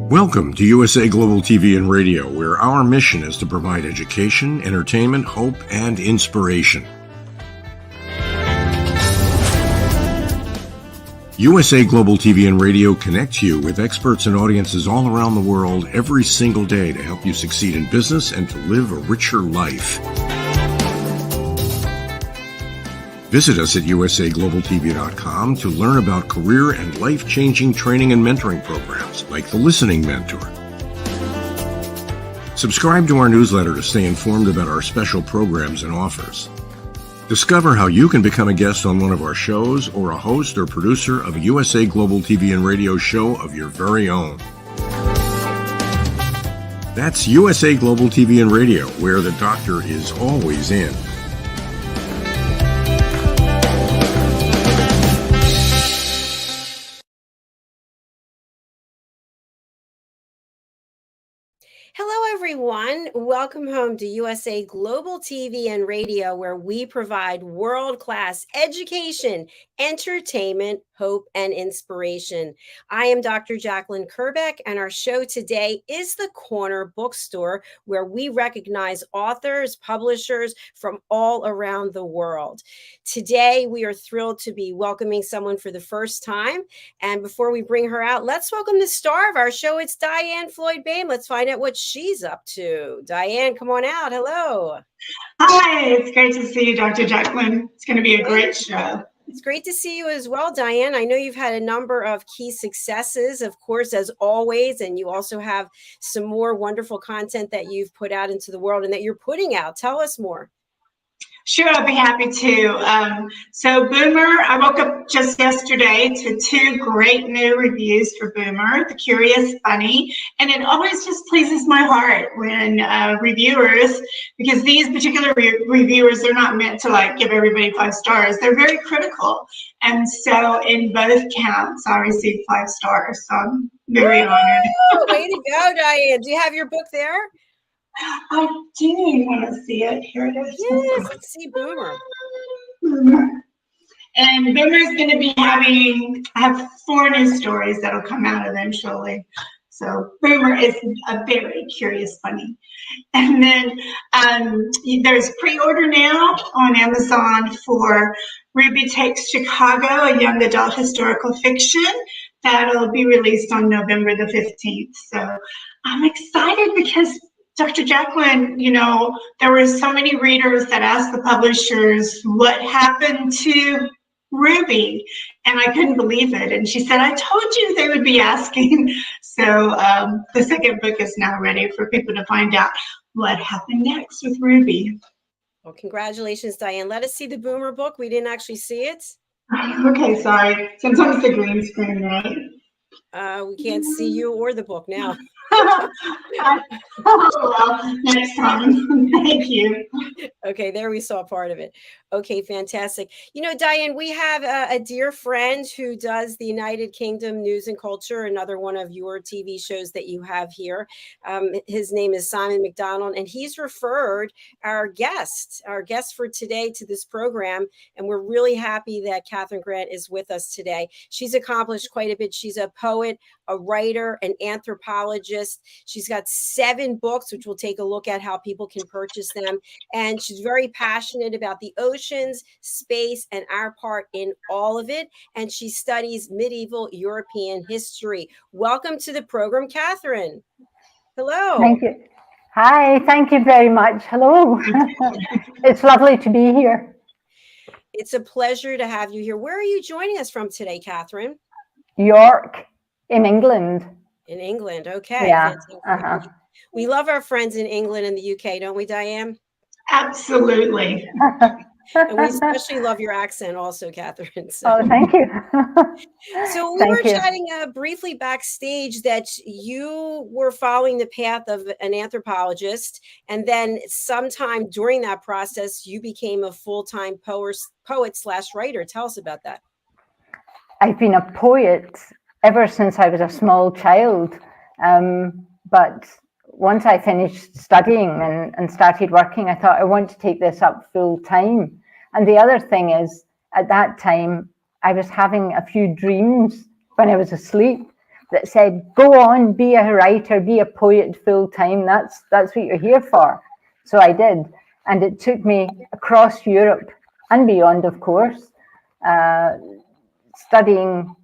Welcome to USA Global TV and Radio, where our mission is to provide education, entertainment, hope, and inspiration. USA Global TV and Radio connects you with experts and audiences all around the world every single day to help you succeed in business and to live a richer life. Visit us at usaglobaltv.com to learn about career and life-changing training and mentoring programs like the Listening Mentor. Subscribe to our newsletter to stay informed about our special programs and offers. Discover how you can become a guest on one of our shows or a host or producer of a USA Global TV and Radio show of your very own. That's USA Global TV and Radio, where the doctor is always in. Hello, everyone. Welcome home to USA Global TV and Radio, where we provide world-class education, entertainment, hope, and inspiration. I am Dr. Jacalyn Kerbeck, and our show today is The Corner Bookstore, where we recognize authors, publishers from all around the world. Today, we are thrilled to be welcoming someone for the first time. And before we bring her out, let's welcome the star of our show. It's Dianne Floyd BOEHM. Let's find out what she's up to. Dianne, come on out. Hello. Hi, it's great to see you, Dr. Jacalyn. It's going to be a great show. It's great to see you as well, Dianne. I know you've had a number of key successes, of course, as always, and you also have some more wonderful content that you've put out into the world and that you're putting out. Tell us more. Sure, I'll be happy to. So Boomer, I woke up just yesterday to 2 great new reviews for Boomer, The Curious Bunny, and it always just pleases my heart when reviewers, because these particular reviewers are not meant to like give everybody 5 stars. They're very critical, and so in both counts, I received 5 stars. So I'm very honored. Way to go, Dianne. Do you have your book there? I do want to see it. Here it is. Yes, let's see Boomer. And Boomer's going to be I have 4 new stories that'll come out eventually. So Boomer is a very curious bunny. And then there's pre-order now on Amazon for Ruby Takes Chicago, a young adult historical fiction. That'll be released on November the 15th. So I'm excited because Dr. Jacalyn, you know, there were so many readers that asked the publishers what happened to Ruby, and I couldn't believe it. And she said, I told you they would be asking. So the second book is now ready for people to find out what happened next with Ruby. Well, congratulations, Dianne. Let us see the Boomer book. We didn't actually see it. Okay, sorry. Sometimes the green screen, right? We can't see you or the book now. Oh, well, next time. Thank you. Okay, there we saw part of it. Okay, fantastic. You know, Dianne, we have a dear friend who does the United Kingdom News and Culture, another one of your TV shows that you have here. His name is Simon McDonald, and he's referred our guest for today to this program. And we're really happy that Catherine Grant is with us today. She's accomplished quite a bit. She's a poet, a writer, an anthropologist. She's got 7 books, which we'll take a look at how people can purchase them. And she's very passionate about the oceans, space, and our part in all of it. And she studies medieval European history. Welcome to the program, Catherine. Hello. Thank you. Hi, thank you very much. Hello. It's lovely to be here. It's a pleasure to have you here. Where are you joining us from today, Catherine? York, in England. In England, okay. Yeah. We love our friends in England and the UK, don't we, Dianne? Absolutely. And we especially love your accent also, Catherine. So. Oh, thank you. So we were chatting briefly backstage that you were following the path of an anthropologist, and then sometime during that process, you became a full-time poet/writer. Tell us about that. I've been a poet ever since I was a small child, but once I finished studying and started working, I thought I want to take this up full time. And the other thing is, at that time, I was having a few dreams when I was asleep, that said, go on, be a writer, be a poet full time. That's what you're here for. So I did. And it took me across Europe and beyond, of course, studying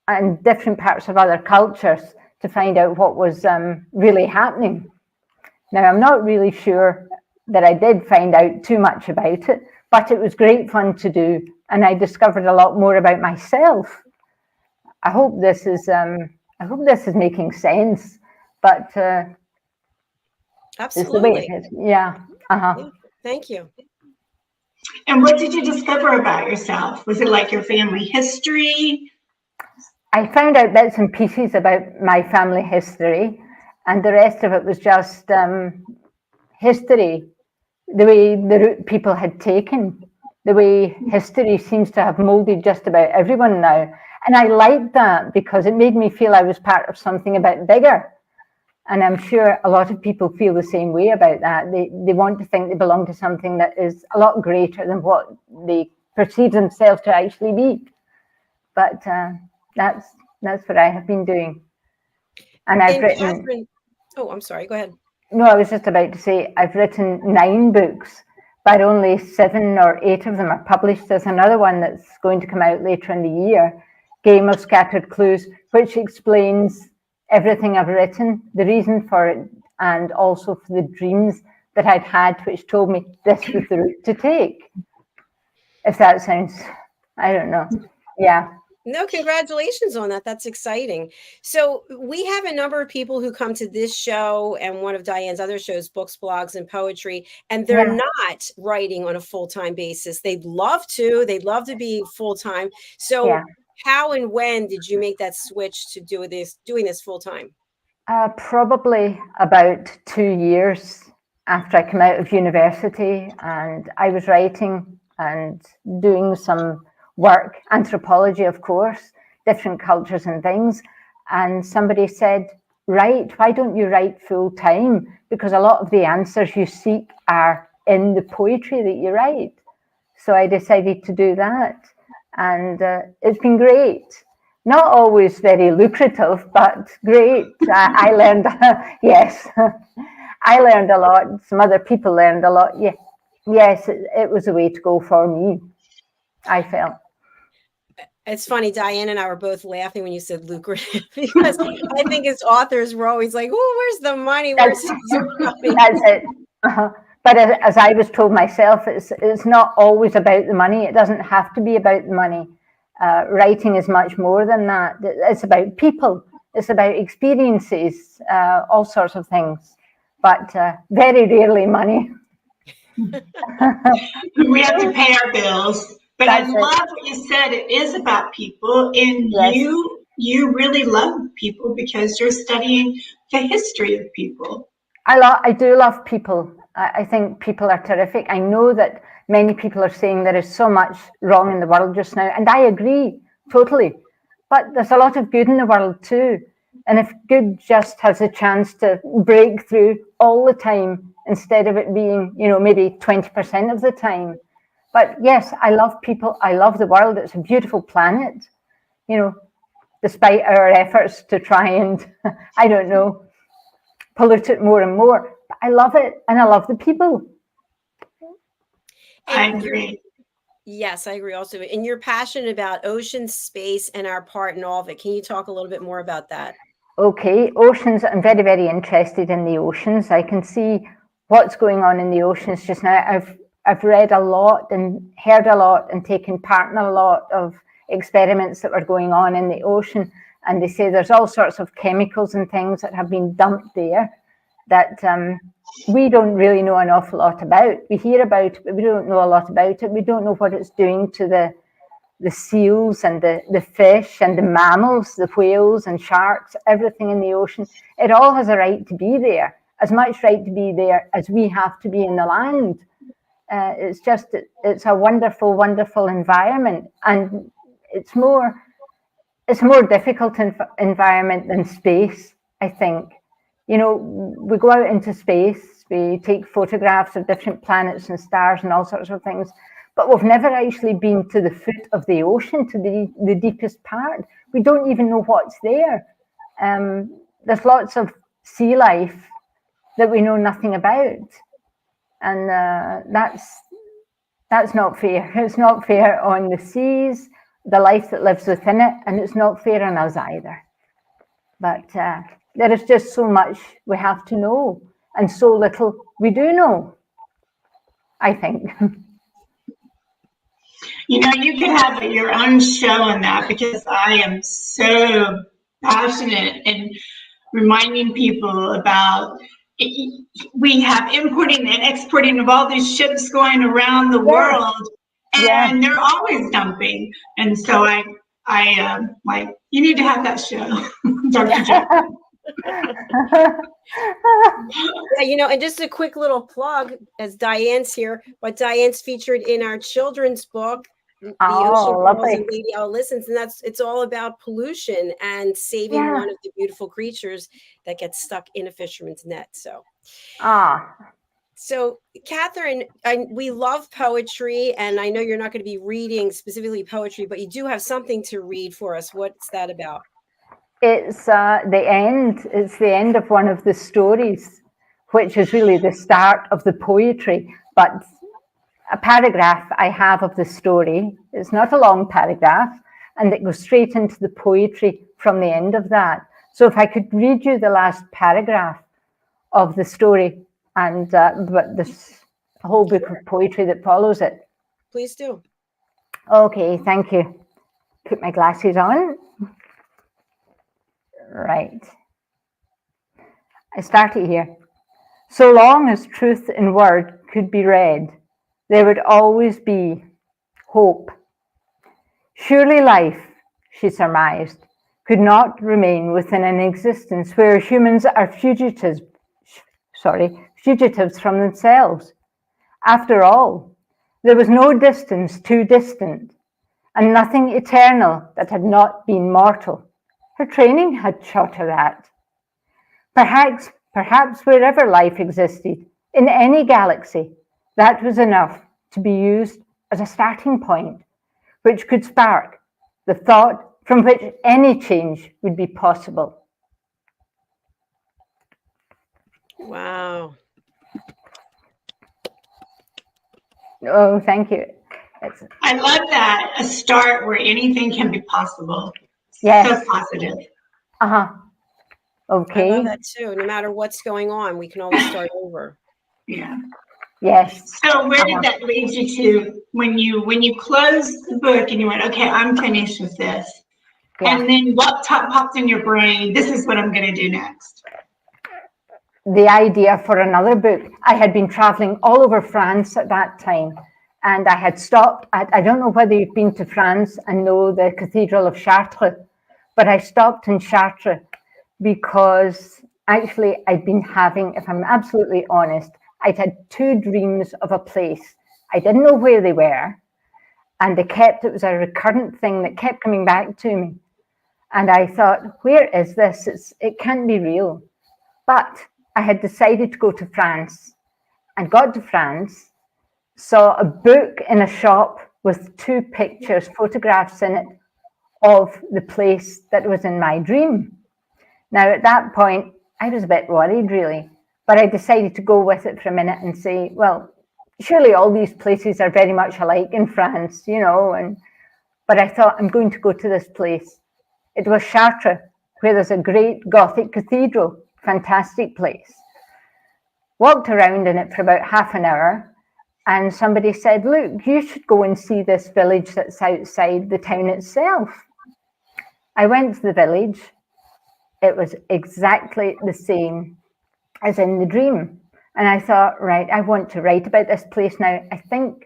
in different parts of other cultures to find out what was really happening. Now, I'm not really sure that I did find out too much about it, but it was great fun to do. And I discovered a lot more about myself. I hope this is making sense, but absolutely, it's the way it is. Yeah. Yeah. Thank you. And what did you discover about yourself? Was it like your family history? I found out bits and pieces about my family history, and the rest of it was just history, the way the route people had taken, the way history seems to have molded just about everyone now. And I liked that because it made me feel I was part of something a bit bigger. And I'm sure a lot of people feel the same way about that. They want to think they belong to something that is a lot greater than what they perceive themselves to actually be. But that's what I have been doing. And I've written... Catherine, oh, I'm sorry, go ahead. No, I was just about to say I've written 9 books, but only 7 or 8 of them are published. There's another one that's going to come out later in the year, Game of Scattered Clues, which explains everything I've written, the reason for it, and also for the dreams that I'd had, which told me this was the route to take. If that sounds, I don't know. Yeah. No, congratulations on that. That's exciting. So we have a number of people who come to this show and one of Diane's other shows, Books, Blogs, and Poetry, and they're not writing on a full-time basis. They'd love to. They'd love to be full-time. So how and when did you make that switch to doing this full-time? Probably about 2 years after I came out of university, and I was writing and doing some work, anthropology, of course, different cultures and things. And somebody said, why don't you write full time? Because a lot of the answers you seek are in the poetry that you write. So I decided to do that. And it's been great. Not always very lucrative, but great. I learned, yes, I learned a lot. Some other people learned a lot. Yeah. Yes, it was a way to go for me, I felt. It's funny, Diane and I were both laughing when you said lucrative, because I think as authors, we're always like, oh, where's the money? Where's the money? That's it. But as I was told myself, it's not always about the money. It doesn't have to be about the money. Writing is much more than that. It's about people. It's about experiences, all sorts of things, but very rarely money. We have to pay our bills. But I love what you said. It is about people, and you really love people because you're studying the history of people. I do love people. I think people are terrific. I know that many people are saying there is so much wrong in the world just now, and I agree totally. But there's a lot of good in the world too. And if good just has a chance to break through all the time instead of it being, maybe 20% of the time. But yes, I love people. I love the world. It's a beautiful planet, despite our efforts to try and, I don't know, pollute it more and more. But I love it, and I love the people. I agree. Yes, I agree also. And you're passionate about ocean, space, and our part in all of it. Can you talk a little bit more about that? Okay, oceans. I'm very, very interested in the oceans. I can see what's going on in the oceans just now. I've read a lot and heard a lot and taken part in a lot of experiments that were going on in the ocean. And they say there's all sorts of chemicals and things that have been dumped there that we don't really know an awful lot about. We hear about it, but we don't know a lot about it. We don't know what it's doing to the seals and the fish and the mammals, the whales and sharks, everything in the ocean. It all has a right to be there, as much right to be there as we have to be in the land. It's a wonderful, wonderful environment, and it's a more difficult environment than space, I think. We go out into space, we take photographs of different planets and stars and all sorts of things, but we've never actually been to the foot of the ocean, to the deepest part. We don't even know what's there. There's lots of sea life that we know nothing about, and that's not fair. It's not fair on the seas, the life that lives within it, and it's not fair on us either. But there is just so much we have to know, and so little we do know, I think. You know, you can have your own show on that, because I am so passionate in reminding people about we have importing and exporting of all these ships going around the world, and they're always dumping. And so I like, you need to have that show, Dr. Jackson. Yeah, you know, and just a quick little plug, as Diane's here, but Diane's featured in our children's book, The Ocean Calls and Lady L Listens, and it's all about pollution and saving one of the beautiful creatures that gets stuck in a fisherman's net. So Catherine, we love poetry, and I know you're not going to be reading specifically poetry, but you do have something to read for us. What's that about? It's the end. It's the end of one of the stories, which is really the start of the poetry. But a paragraph I have of the story, it's not a long paragraph, and it goes straight into the poetry from the end of that. So if I could read you the last paragraph of the story, and but there's a whole book of poetry that follows it. Please do. Okay, thank you. Put my glasses on. Right. I started here. So long as truth in word could be read, there would always be hope. Surely life, she surmised, could not remain within an existence where humans are fugitives from themselves. After all, there was no distance too distant, and nothing eternal that had not been mortal. Her training had taught her that. Perhaps wherever life existed, in any galaxy, that was enough to be used as a starting point, which could spark the thought from which any change would be possible. Wow. Oh, thank you. I love that. A start where anything can be possible. Yes. So positive. Okay. I love that too. No matter what's going on, we can always start over. Yeah. Yes. So where did that lead you to when you closed the book and you went, okay, I'm finished with this? Yeah. And then what popped in your brain? This is what I'm going to do next. The idea for another book. I had been traveling all over France at that time, and I had stopped at, I don't know whether you've been to France and know the Cathedral of Chartres, but I stopped in Chartres because actually I'd been having, if I'm absolutely honest, I'd had two dreams of a place. I didn't know where they were, and it was a recurrent thing that kept coming back to me. And I thought, where is this? It can't be real. But I had decided to go to France, and got to France, saw a book in a shop with two pictures, photographs in it of the place that was in my dream. Now, at that point, I was a bit worried, really, but I decided to go with it for a minute and say, well, surely all these places are very much alike in France, you know, but I thought, I'm going to go to this place. It was Chartres, where there's a great Gothic cathedral, fantastic place. Walked around in it for about half an hour, and somebody said, look, you should go and see this village that's outside the town itself. I went to the village. It was exactly the same as in the dream. And I thought, right, I want to write about this place now. I think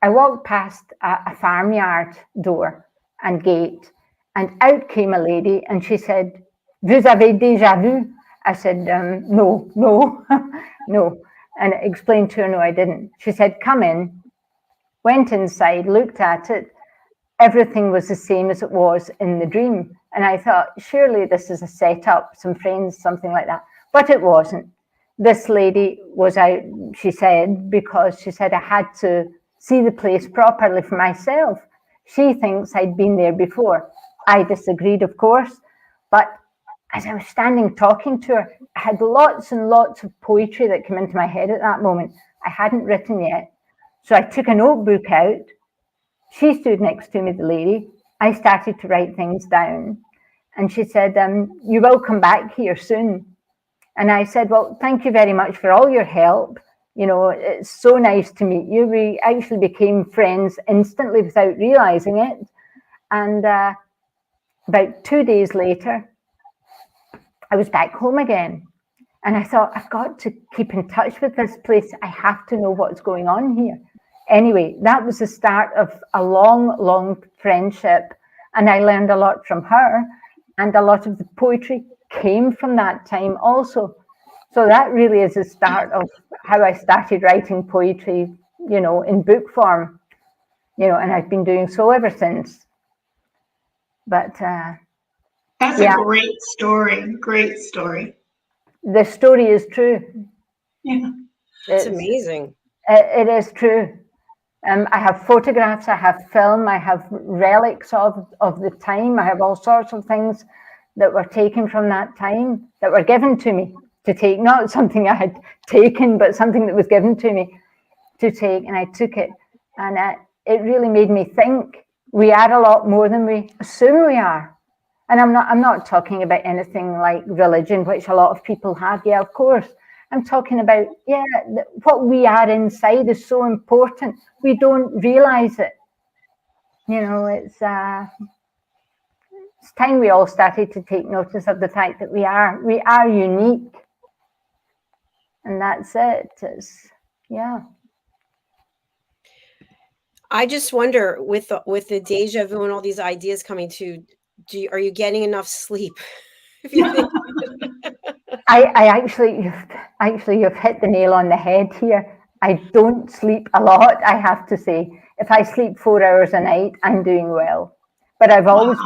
I walked past a farmyard door and gate, and out came a lady, and she said, vous avez déjà vu? I said, no, no. And I explained to her, no, I didn't. She said, come in. Went inside, looked at it. Everything was the same as it was in the dream. And I thought, surely this is a setup, some friends, something like that. But it wasn't. This lady was out, she said, because she said I had to see the place properly for myself. She thinks I'd been there before. I disagreed, of course, but as I was standing talking to her, I had lots and lots of poetry that came into my head at that moment. I hadn't written yet. So I took a notebook out. She stood next to me, the lady. I started to write things down. And she said, you will come back here soon. And I said, well, thank you very much for all your help. You know, it's so nice to meet you. We actually became friends instantly without realizing it. And about 2 days later, I was back home again. And I thought, I've got to keep in touch with this place. I have to know what's going on here. Anyway, that was the start of a long, long friendship. And I learned a lot from her. And a lot of the poetry came from that time also. So that really is the start of how I started writing poetry, you know, in book form, you know, and I've been doing so ever since. But that's a great story. Great story. The story is true. Yeah, it's amazing. It is true. I have photographs, I have film, I have relics of the time. I have all sorts of things that were taken from that time that were given to me to take, not something I had taken, but something that was given to me to take, and I took it. And it really made me think we are a lot more than we assume we are. And I'm not talking about anything like religion, which a lot of people have. Yeah, of course. I'm talking about, what we are inside is so important. We don't realize it. You know, it's time we all started to take notice of the fact that we are unique. And that's it. I just wonder, with the deja vu and all these ideas coming to, are you getting enough sleep? If you think I actually, you've hit the nail on the head here. I don't sleep a lot, I have to say. If I sleep 4 hours a night, I'm doing well. But I've always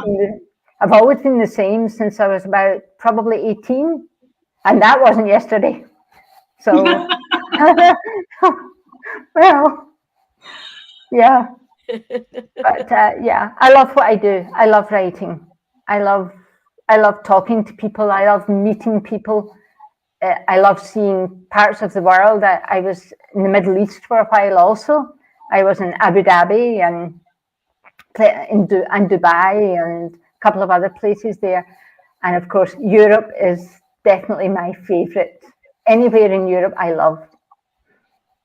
been the same since I was about probably 18, and that wasn't yesterday. So, well, yeah. But I love what I do. I love writing. I love talking to people. I love meeting people. I love seeing parts of the world. I was in the Middle East for a while also. I was in Abu Dhabi and Dubai and a couple of other places there. And of course, Europe is definitely my favorite. Anywhere in Europe, I love.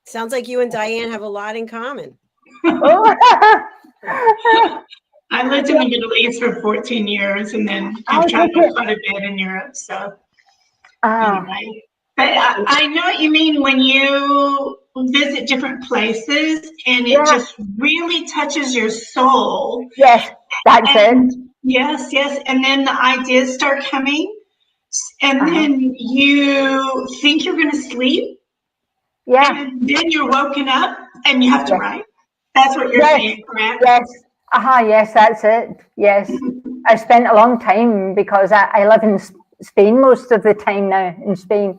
Sounds like you and Diane have a lot in common. I lived in the Middle East for 14 years and then I've traveled quite a bit in Europe. So anyway, but I know what you mean when you visit different places and it just really touches your soul. Yes, that's it. Yes. And then the ideas start coming and then you think you're going to sleep. Yeah. And then you're woken up and you have to write. That's what you're saying, correct? Yes. Yes, that's it. Yes. I spent a long time because I live in Spain most of the time now, in Spain.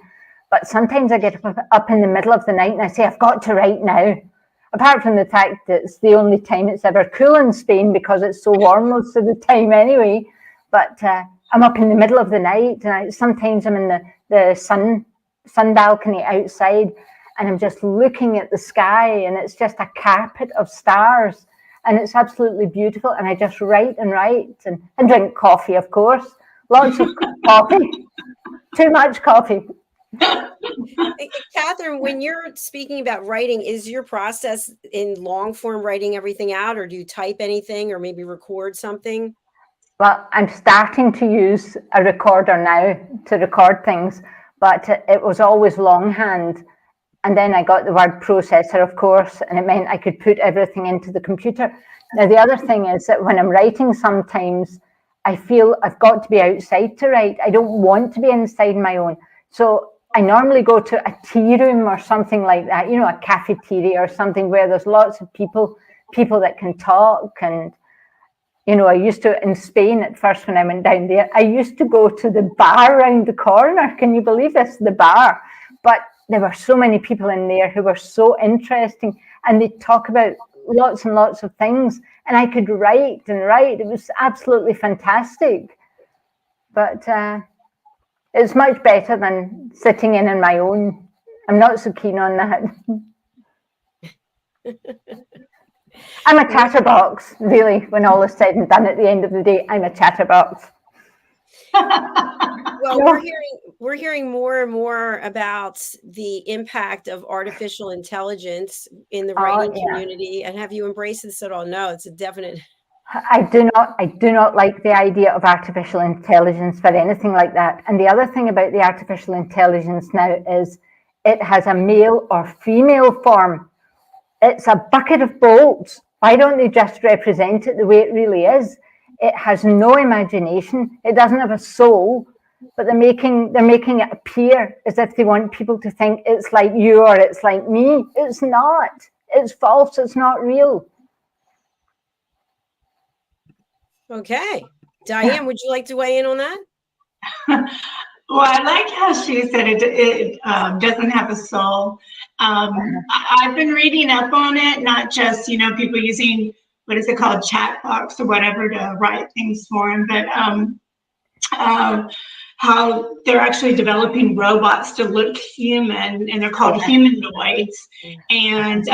But sometimes I get up in the middle of the night and I say, I've got to write now. Apart from the fact that it's the only time it's ever cool in Spain because it's so warm most of the time anyway. But I'm up in the middle of the night and sometimes I'm in the sun balcony outside and I'm just looking at the sky and it's just a carpet of stars. And it's absolutely beautiful. And I just write and drink coffee, of course. Lots of coffee. Too much coffee. Catherine, when you're speaking about writing, is your process in long form writing everything out, or do you type anything or maybe record something? Well, I'm starting to use a recorder now to record things, but it was always longhand. And then I got the word processor, of course, and it meant I could put everything into the computer. Now, the other thing is that when I'm writing, sometimes I feel I've got to be outside to write. I don't want to be inside my own. So I normally go to a tea room or something like that, you know, a cafeteria or something where there's lots of people that can talk. And, you know, I used to, in Spain at first when I went down there, I used to go to the bar around the corner. Can you believe this? The bar. But there were so many people in there who were so interesting and they'd talk about lots and lots of things and I could write and write. It was absolutely fantastic. But It's much better than sitting in on my own. I'm not so keen on that. I'm a chatterbox, really, when all is said and done at the end of the day. I'm a chatterbox. Well, we're hearing more and more about the impact of artificial intelligence in the writing community. And have you embraced this at all? No, it's a definite. I do not like the idea of artificial intelligence for anything like that. And the other thing about the artificial intelligence now is it has a male or female form. It's a bucket of bolts. Why don't they just represent it the way it really is? It has no imagination. It doesn't have a soul, but they're making it appear as if they want people to think it's like you or it's like me. It's not. It's false. It's not real. Okay. Diane, would you like to weigh in on that? Well, I like how she said it doesn't have a soul. I've been reading up on it, not just, people using, what is it called, chat box or whatever to write things for them, but how they're actually developing robots to look human, and they're called humanoids, and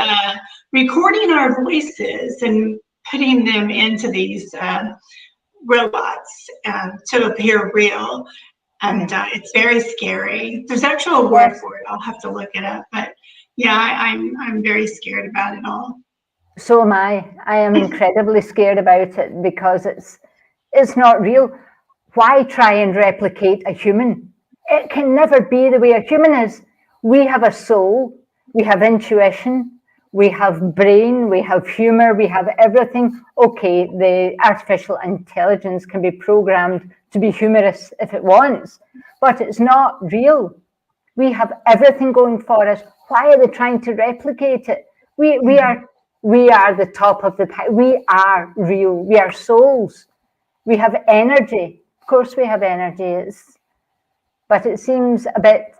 recording our voices and putting them into these robots to appear real. And it's very scary. There's actually a word for it. I'll have to look it up. But yeah, I'm very scared about it all. So am I. I am incredibly scared about it because it's not real. Why try and replicate a human? It can never be the way a human is. We have a soul, we have intuition, we have brain, we have humor, we have everything. Okay, the artificial intelligence can be programmed to be humorous if it wants, but it's not real. We have everything going for us. Why are they trying to replicate it? We are the top of the pile. We are real. We are souls. We have energy. Of course we have energy. But it seems a bit,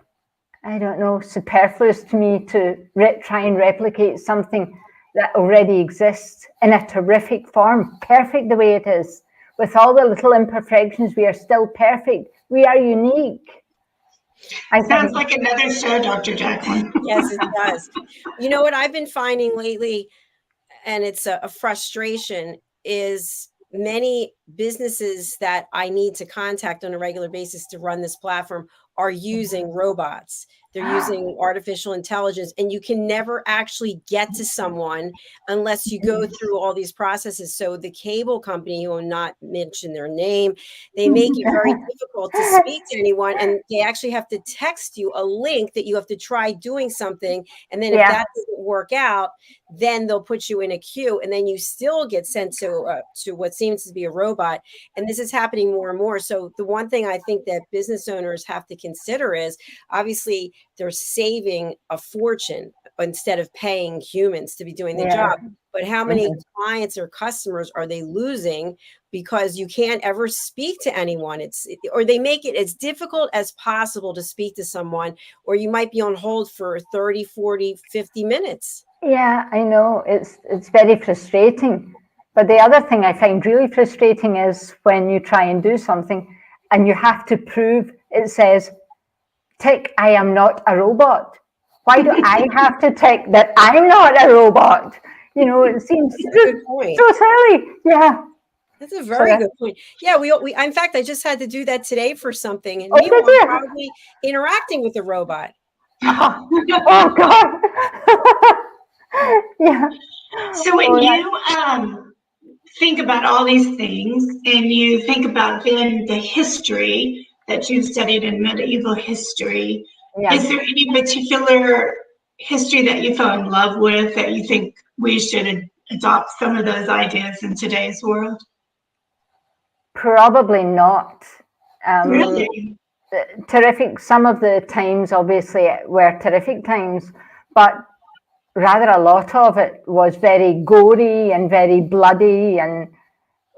I don't know, superfluous to me to try and replicate something that already exists in a terrific form, perfect the way it is. With all the little imperfections, we are still perfect. We are unique. Sounds like another show, Dr. Jacqueline. Yes, it does. You know what I've been finding lately, and it's a frustration, is many businesses that I need to contact on a regular basis to run this platform are using robots. They're using artificial intelligence, and you can never actually get to someone unless you go through all these processes. So the cable company, who will not mention their name, they make it very difficult to speak to anyone, and they actually have to text you a link that you have to try doing something. And then if that doesn't work out, then they'll put you in a queue, and then you still get sent to what seems to be a robot. And this is happening more and more. So the one thing I think that business owners have to consider is, obviously, they're saving a fortune instead of paying humans to be doing the job. But how many clients or customers are they losing because you can't ever speak to anyone? Or they make it as difficult as possible to speak to someone, or you might be on hold for 30, 40, 50 minutes. Yeah, I know. It's very frustrating. But the other thing I find really frustrating is when you try and do something and you have to prove, it says, tick, I am not a robot. Why do I have to tick that I'm not a robot? It seems so silly. Yeah. That's a very good point. Yeah, we in fact, I just had to do that today for something, and I'm probably interacting with a robot. Oh God. Yeah. So when you think about all these things, and you think about then the history that you've studied in medieval history, is there any particular history that you fell in love with that you think we should adopt some of those ideas in today's world? Probably not. Really? Terrific. Some of the times obviously were terrific times, but rather a lot of it was very gory and very bloody, and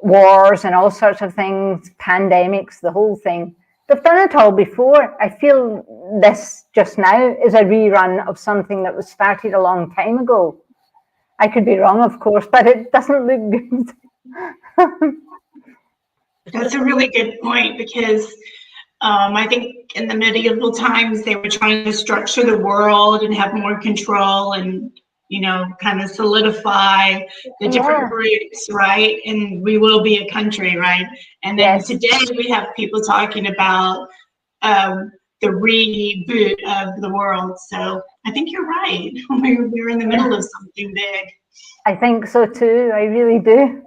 wars and all sorts of things, pandemics, the whole thing. They've done it all before. I feel this just now is a rerun of something that was started a long time ago. I could be wrong, of course, but it doesn't look good. That's a really good point, because I think in the medieval times, they were trying to structure the world and have more control and, you know, kind of solidify the different groups, right? And we will be a country, right? And then today we have people talking about the reboot of the world. So I think you're right. We're in the middle of something big. I think so too. I really do.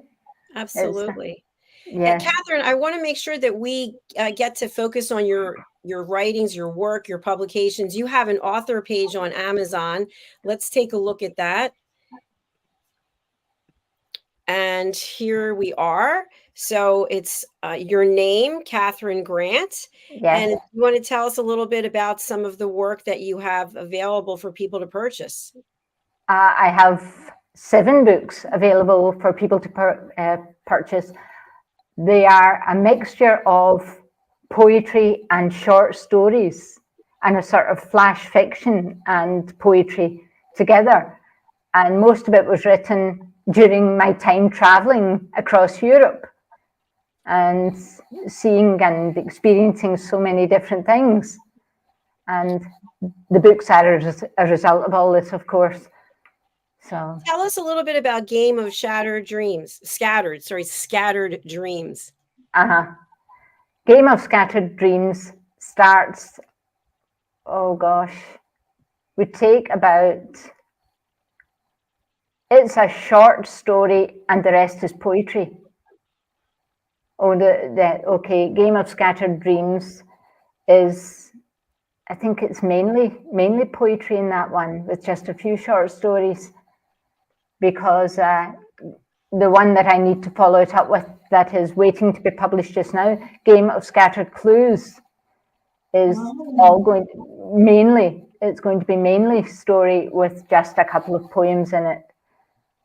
Absolutely. Yeah. Catherine, I want to make sure that we get to focus on your writings, your work, your publications. You have an author page on Amazon. Let's take a look at that. And here we are. So it's your name, Catherine Grant. Yes. And you want to tell us a little bit about some of the work that you have available for people to purchase? I have 7 books available for people to purchase. They are a mixture of poetry and short stories and a sort of flash fiction and poetry together. And most of it was written during my time traveling across Europe and seeing and experiencing so many different things. And the books are a result of all this, of course. So tell us a little bit about Game of Scattered Dreams. Game of Scattered Dreams starts, oh gosh, would take about, it's a short story and the rest is poetry. Okay, Game of Scattered Dreams is, I think it's mainly poetry in that one, with just a few short stories, because the one that I need to follow it up with, that is waiting to be published just now, Game of Scattered Clues, is all going to be mainly story with just a couple of poems in it.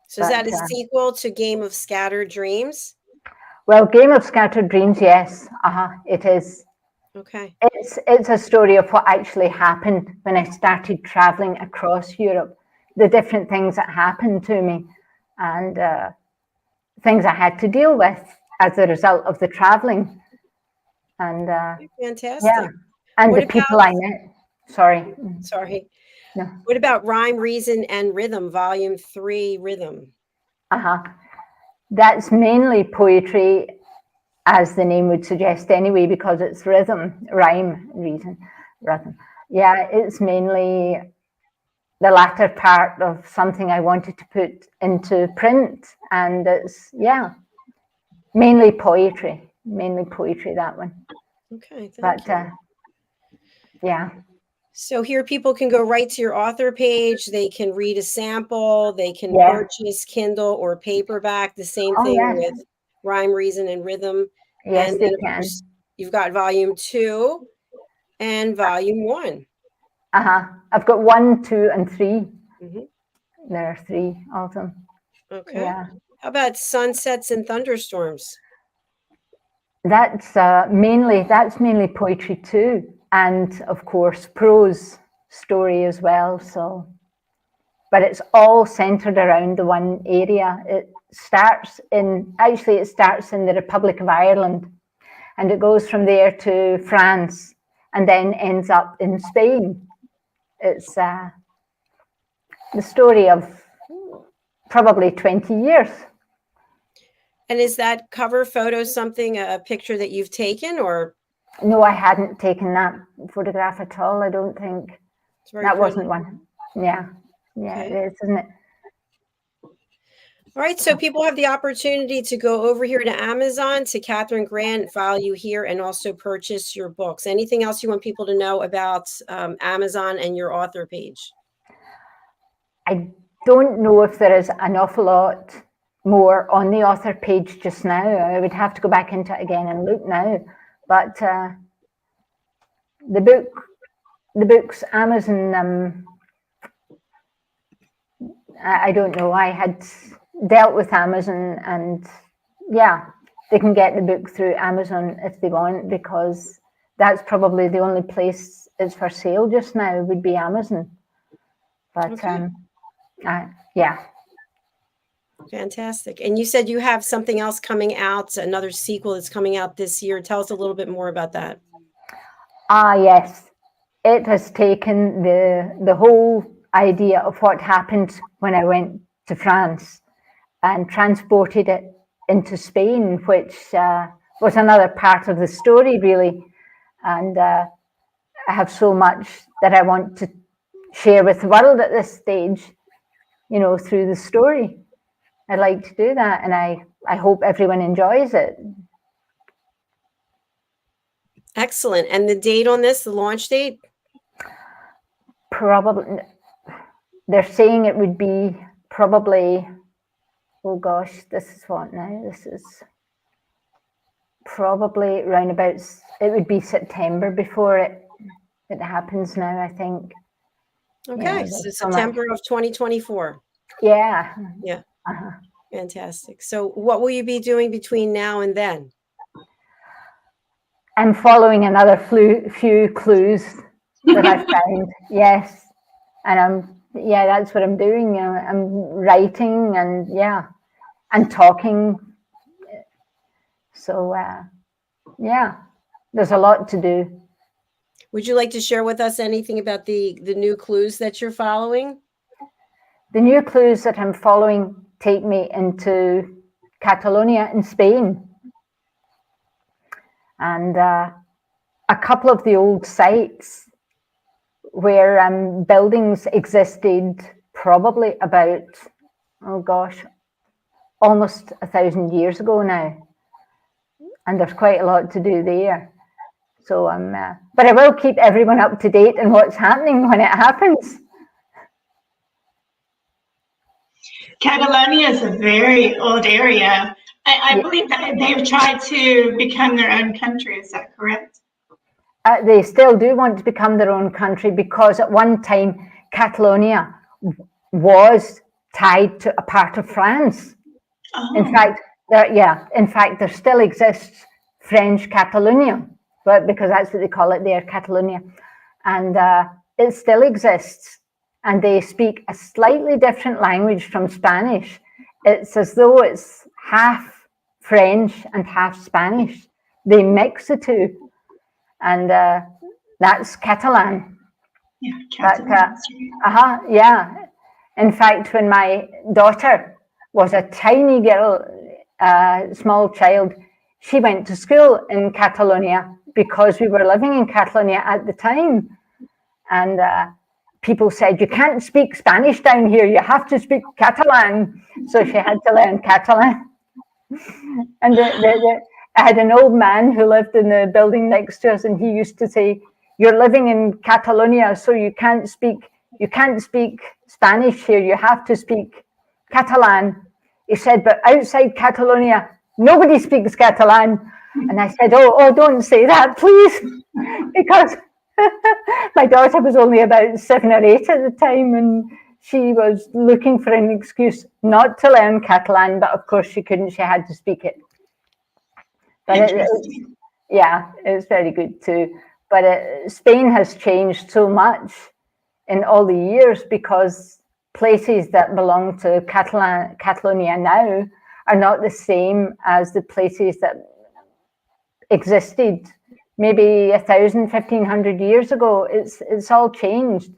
So is that a sequel to Game of Scattered Dreams? Well, Game of Scattered Dreams, yes, it is. Okay. It's a story of what actually happened when I started traveling across Europe, the different things that happened to me, and things I had to deal with as a result of the traveling. And fantastic. Yeah, and what the people I met. Sorry. No. What about Rhyme, Reason, and Rhythm, Volume 3, Rhythm? That's mainly poetry, as the name would suggest anyway, because it's rhythm, rhyme, reason, rhythm. Yeah, it's mainly the latter part of something I wanted to put into print, and it's, yeah, mainly poetry, that one. Okay, thank you. Yeah. So here people can go right to your author page. They can read a sample. They can purchase Kindle or paperback. The same thing with Rhyme, Reason, and Rhythm. Yes, and they then, can. of course, you've got Volume 2 and Volume 1. I've got 1, 2, and 3. There are 3 of them. Okay. Yeah. How about Sunsets and Thunderstorms? That's mainly poetry too, and of course prose story as well. So, but it's all centered around the one area. It starts in the Republic of Ireland, and it goes from there to France, and then ends up in Spain. It's the story of probably 20 years. And is that cover photo a picture that you've taken, or? No, I hadn't taken that photograph at all. I don't think that wasn't one. Yeah, okay. It is, isn't it? All right, so people have the opportunity to go over here to Amazon, to Catherine Grant, file you here, and also purchase your books. Anything else you want people to know about Amazon and your author page? I don't know if there is an awful lot more on the author page just now. I would have to go back into it again and look now. But the books, Amazon, I don't know. I had dealt with Amazon, and yeah, they can get the book through Amazon if they want, because that's probably the only place it's for sale just now would be Amazon. But yeah. Fantastic. And you said you have something else coming out, another sequel that's coming out this year. Tell us a little bit more about that. Ah, yes. It has taken the whole idea of what happened when I went to France and transported it into Spain, which was another part of the story, really. And I have so much that I want to share with the world at this stage, you know, through the story. I'd like to do that, and I hope everyone enjoys it. Excellent. And the date on this, the launch date? Probably, they're saying it would be probably, oh gosh, this is what now? This is probably around about, it would be September before it happens now, I think. Okay, Yeah, so September of 2024. Yeah. Yeah. Fantastic. So what will you be doing between now and then? I'm following another few clues that I found. Yes. And that's what I'm doing. I'm writing and and talking. So there's a lot to do. Would you like to share with us anything about the new clues that you're following? The new clues that I'm following take me into Catalonia in Spain. And a couple of the old sites where buildings existed probably about, oh gosh, almost 1,000 years ago now. And there's quite a lot to do there. So but I will keep everyone up to date on what's happening when it happens. Catalonia is a very old area. I believe that they've tried to become their own country. Is that correct? They still do want to become their own country because at one time Catalonia was tied to a part of France. Oh. In fact, there still exists French Catalonia, but because that's what they call it there, Catalonia, and it still exists. And they speak a slightly different language from Spanish. It's as though it's half French and half Spanish. They mix the two. And that's Catalan. Yeah, Catalan. In fact, when my daughter was a tiny girl, small child, she went to school in Catalonia because we were living in Catalonia at the time. And people said, you can't speak Spanish down here, you have to speak Catalan. So she had to learn Catalan. And I had an old man who lived in the building next to us, and he used to say, you're living in Catalonia, so you can't speak Spanish here, you have to speak Catalan. He said, but outside Catalonia, nobody speaks Catalan. And I said, oh, don't say that, please, because my daughter was only about 7 or 8 at the time, and she was looking for an excuse not to learn Catalan, but of course she couldn't, she had to speak it. But it's very good too. But Spain has changed so much in all the years because places that belong to Catalonia now are not the same as the places that existed maybe 1,000, 1,500 years ago. It's all changed,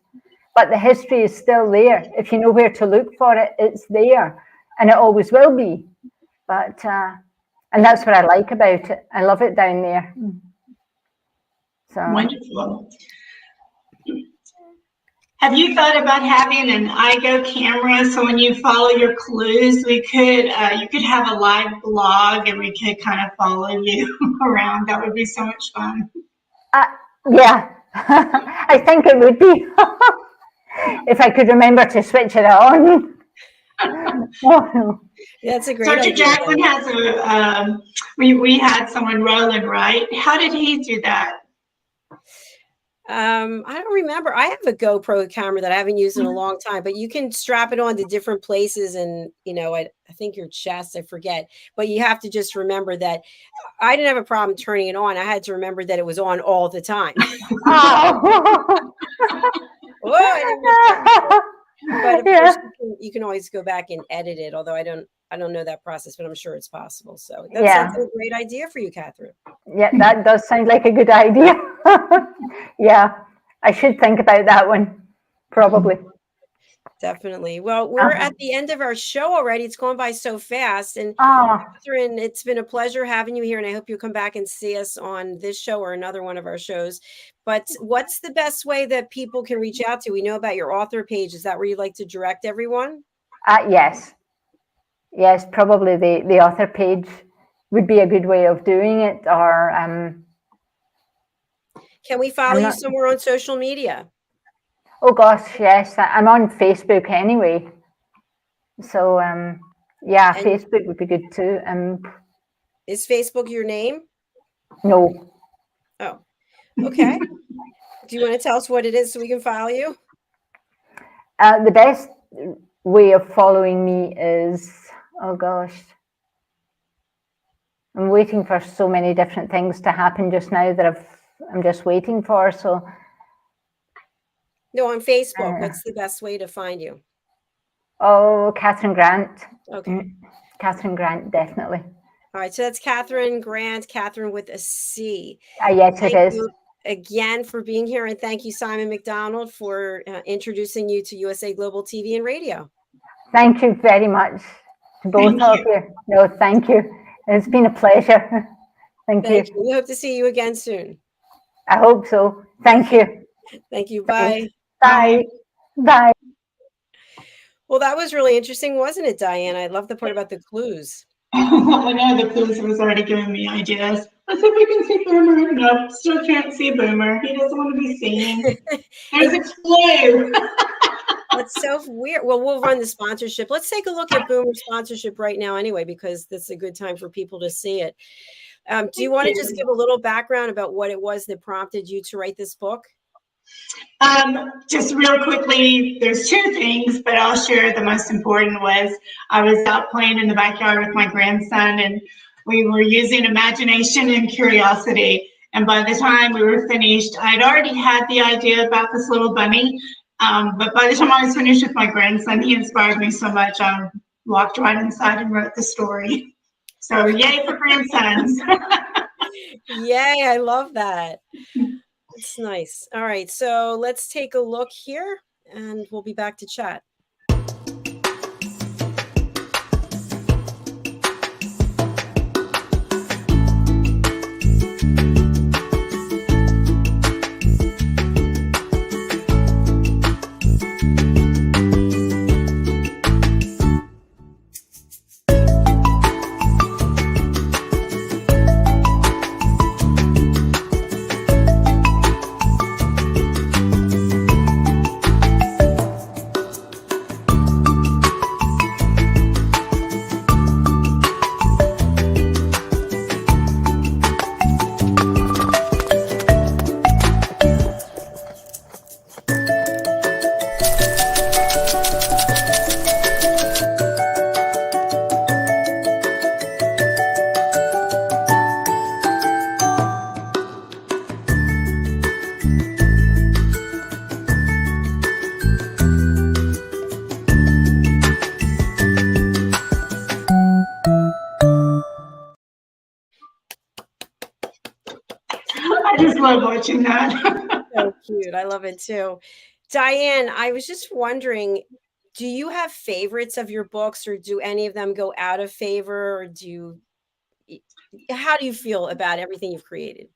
but the history is still there. If you know where to look for it, it's there, and it always will be. But and that's what I like about it. I love it down there. So wonderful. Have you thought about having an iGo camera so when you follow your clues, we could you could have a live blog and we could kind of follow you around? That would be so much fun. Yeah, I think it would be if I could remember to switch it on. That's a great idea. Dr. Jacqueline has a we had someone, Roland, right? How did he do that? I don't remember. I have a GoPro camera that I haven't used in a long time, but you can strap it on to different places and, you know, I think your chest, I forget, but you have to just remember that I didn't have a problem turning it on. I had to remember that it was on all the time. But of course you can always go back and edit it, although I don't I don't know that process, but I'm sure it's possible. So that Yeah. sounds like a great idea for you, Catherine. Yeah, that does sound like a good idea. Yeah, I should think about that one, probably. Definitely. Well, we're at the end of our show already. It's going by so fast. And Catherine, it's been a pleasure having you here, and I hope you come back and see us on this show or another one of our shows. But what's the best way that people can reach out to? We know about your author page. Is that where you'd like to direct everyone? Yes. Yes, probably the author page would be a good way of doing it. Or can we follow you somewhere on social media? Oh gosh, yes, I'm on Facebook anyway. So yeah, and Facebook would be good too. Is Facebook your name? No. Oh, okay. Do you want to tell us what it is so we can follow you? The best way of following me is, oh gosh, I'm waiting for so many different things to happen just now that I'm just waiting for. So. No, on Facebook. What's the best way to find you? Oh, Catherine Grant. Okay. Catherine Grant, definitely. All right. So that's Catherine Grant, Catherine with a C. Yes, it is. You again for being here. And thank you, Simon McDonald, for introducing you to USA Global TV and Radio. Thank you very much to both of you. No, thank you. It's been a pleasure. Thank you. We hope to see you again soon. I hope so. Thank you. Thank you. Bye. Bye. Bye. Well, that was really interesting, wasn't it, Diane? I love the part about the clues. I know the clues was already giving me ideas. Let's see if we can see Boomer. Nope, still can't see Boomer. He doesn't want to be seen. There's a clue. That's so weird. Well, we'll run the sponsorship. Let's take a look at Boomer sponsorship right now anyway, because this is a good time for people to see it. Do you want to just give a little background about what it was that prompted you to write this book? Just real quickly, there's two things, but I'll share the most important was I was out playing in the backyard with my grandson, and we were using imagination and curiosity. And by the time we were finished, I'd already had the idea about this little bunny. But by the time I was finished with my grandson, he inspired me so much. I walked right inside and wrote the story. So yay for grandsons. Yay, I love that. It's nice. All right, so let's take a look here and we'll be back to chat. I just love watching that. So cute. I love it too. Diane, I was just wondering, do you have favorites of your books, or do any of them go out of favor, or how do you feel about everything you've created?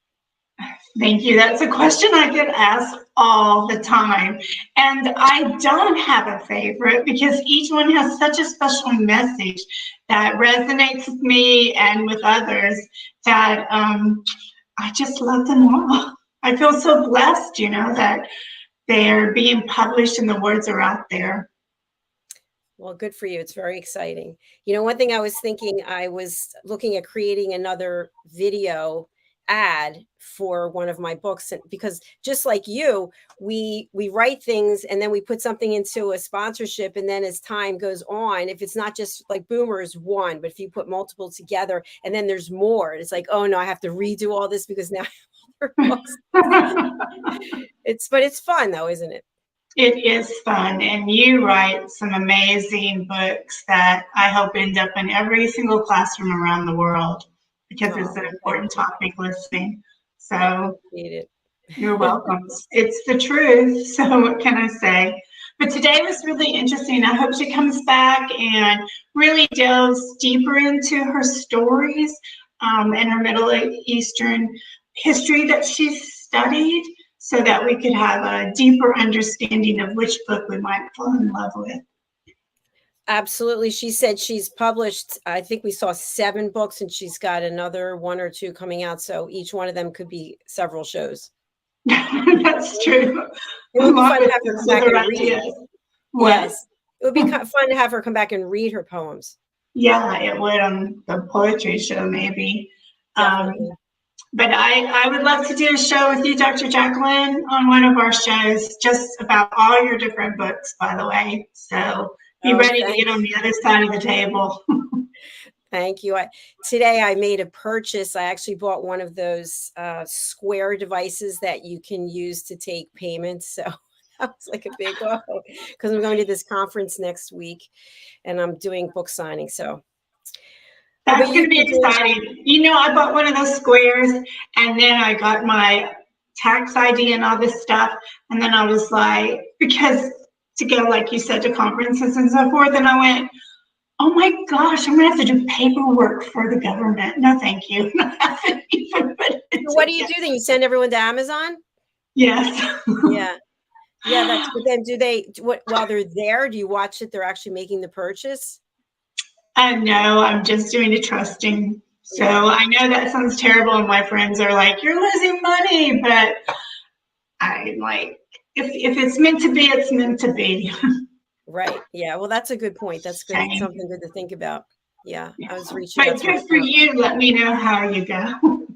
Thank you. That's a question I get asked all the time. And I don't have a favorite because each one has such a special message that resonates with me and with others that I just love them all. I feel so blessed, you know, that they're being published and the words are out there. Well, good for you. It's very exciting. You know, one thing I was thinking, I was looking at creating another video ad for one of my books, because just like you, we write things and then we put something into a sponsorship, and then as time goes on, if it's not just like Boomer is one, but if you put multiple together and then there's more, it's like, oh no, I have to redo all this because now I have other books. But it's fun though, isn't it? It is fun, and you write some amazing books that I hope end up in every single classroom around the world because it's an important topic listening. So appreciate it. You're welcome. It's the truth. So what can I say? But today was really interesting. I hope she comes back and really delves deeper into her stories and her Middle Eastern history that she studied so that we could have a deeper understanding of which book we might fall in love with. Absolutely. She said she's published, I think we saw 7 books, and she's got another 1 or 2 coming out. So each one of them could be several shows. That's true. It would be fun to have her come back and read. Yes. It would be fun to have her come back and read her poems. Yeah, it would on the poetry show, maybe. But I would love to do a show with you, Dr. Jacalyn, on one of our shows, just about all your different books, by the way. So be ready to get on the other side of the table. Thank you. Today I made a purchase. I actually bought one of those square devices that you can use to take payments. So that was like a big because I'm going to this conference next week and I'm doing book signing. So that's going to be exciting. You know, I bought one of those squares and then I got my tax ID and all this stuff. And then I was like, because to go, like you said, to conferences and so forth. And I went, oh my gosh, I'm going to have to do paperwork for the government. No, thank you. What do you do then? You send everyone to Amazon? Yes. Yeah. Yeah, that's but then do they while they're there, do you watch it? They're actually making the purchase? No, I'm just doing the trusting. So I know that sounds terrible, and my friends are like, you're losing money, but I'm like, if it's meant to be, it's meant to be. Right. Yeah. Well, that's a good point. That's good. Same. Something good to think about. Yeah. I was reaching out. But good for you. Let me know how you go.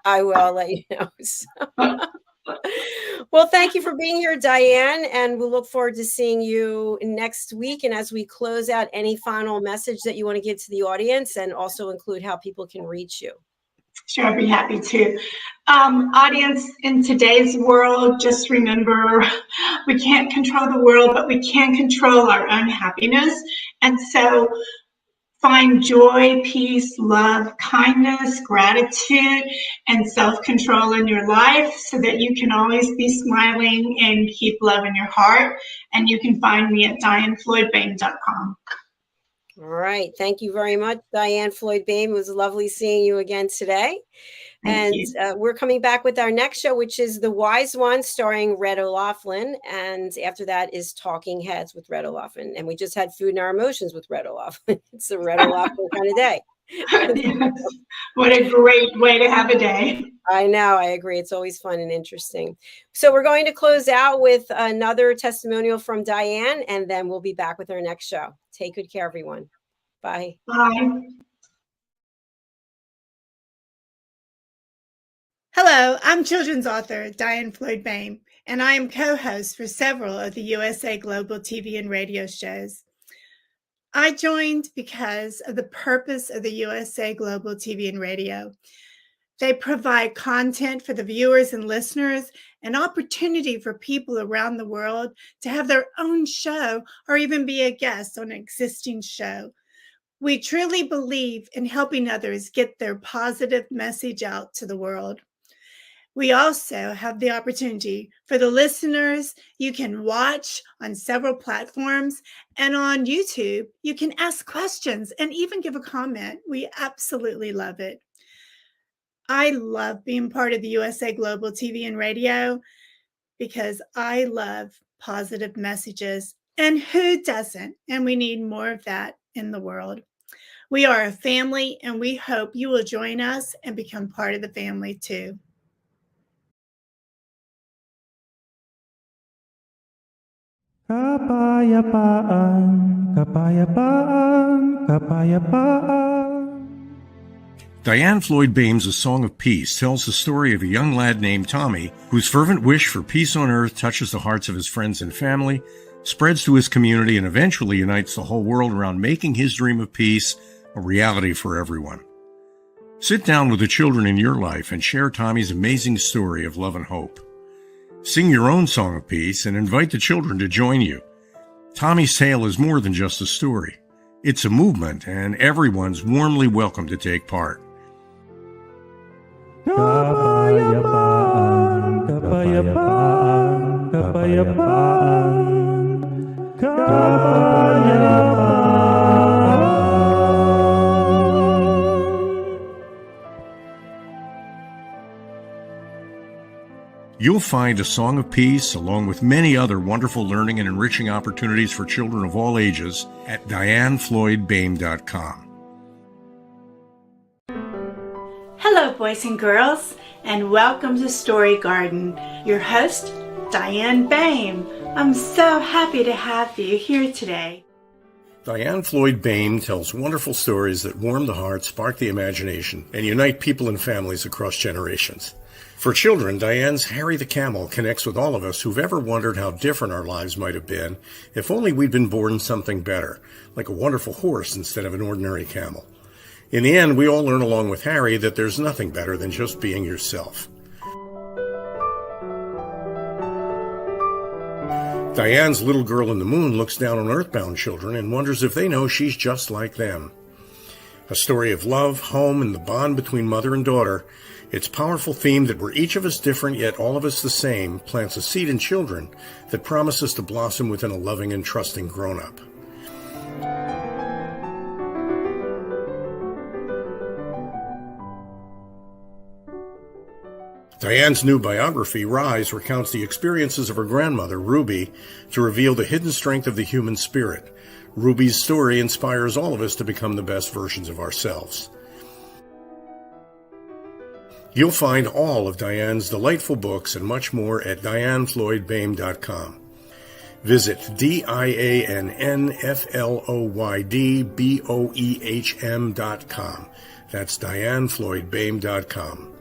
I will. I'll let you know. Well, thank you for being here, Diane. And we'll look forward to seeing you next week. And as we close out, any final message that you want to give to the audience and also include how people can reach you? Sure, I'd be happy to. Audience, in today's world, just remember we can't control the world, but we can control our own happiness. And so find joy, peace, love, kindness, gratitude, and self-control in your life so that you can always be smiling and keep love in your heart. And you can find me at DianneFloydBoehm.com. All right. Thank you very much, Dianne Floyd Boehm. It was lovely seeing you again today. And we're coming back with our next show, which is The Wise One, starring Red O'Loughlin. And after that is Talking Heads with Red O'Loughlin. And we just had Food and Our Emotions with Red O'Loughlin. It's a Red O'Loughlin kind of day. Yes. What a great way to have a day. I know. I agree. It's always fun and interesting. So we're going to close out with another testimonial from Diane, and then we'll be back with our next show. Take good care, everyone. Bye. Bye. Hello, I'm children's author Dianne Floyd Boehm, and I am co-host for several of the USA Global TV and radio shows. I joined because of the purpose of the USA Global TV and radio. They provide content for the viewers and listeners, an opportunity for people around the world to have their own show or even be a guest on an existing show. We truly believe in helping others get their positive message out to the world. We also have the opportunity for the listeners. You can watch on several platforms, and on YouTube, you can ask questions and even give a comment. We absolutely love it. I love being part of the USA Global TV and radio because I love positive messages, and who doesn't? And we need more of that in the world. We are a family, and we hope you will join us and become part of the family too. Kapayapaan, kapayapaan, kapayapaan. Dianne Floyd Boehm's A Song of Peace tells the story of a young lad named Tommy whose fervent wish for peace on earth touches the hearts of his friends and family, spreads to his community, and eventually unites the whole world around making his dream of peace a reality for everyone. Sit down with the children in your life and share Tommy's amazing story of love and hope. Sing your own song of peace and invite the children to join you. Tommy's Tale is more than just a story. It's a movement, and everyone's warmly welcome to take part. Kapayapaan, kapayapaan, kapayapaan, kapayapaan. You'll find a song of peace along with many other wonderful learning and enriching opportunities for children of all ages at DIANN'SFLOYD.com. Hello, boys and girls, and welcome to Story Garden. Your host, Dianne BOEHM. I'm so happy to have you here today. Dianne Floyd BOEHM tells wonderful stories that warm the heart, spark the imagination, and unite people and families across generations. For children, Diane's Harry the Camel connects with all of us who've ever wondered how different our lives might have been if only we'd been born something better, like a wonderful horse instead of an ordinary camel. In the end, we all learn along with Harry that there's nothing better than just being yourself. Diane's Little Girl in the Moon looks down on earthbound children and wonders if they know she's just like them. A story of love, home, and the bond between mother and daughter, its powerful theme that we're each of us different yet all of us the same plants a seed in children that promises to blossom within a loving and trusting grown-up. Diane's new biography, Rise, recounts the experiences of her grandmother, Ruby, to reveal the hidden strength of the human spirit. Ruby's story inspires all of us to become the best versions of ourselves. You'll find all of Diane's delightful books and much more at DiANN'SFLOYD.com. Visit DIANN'SFLOYD.com. That's DiANN'SFLOYD.com.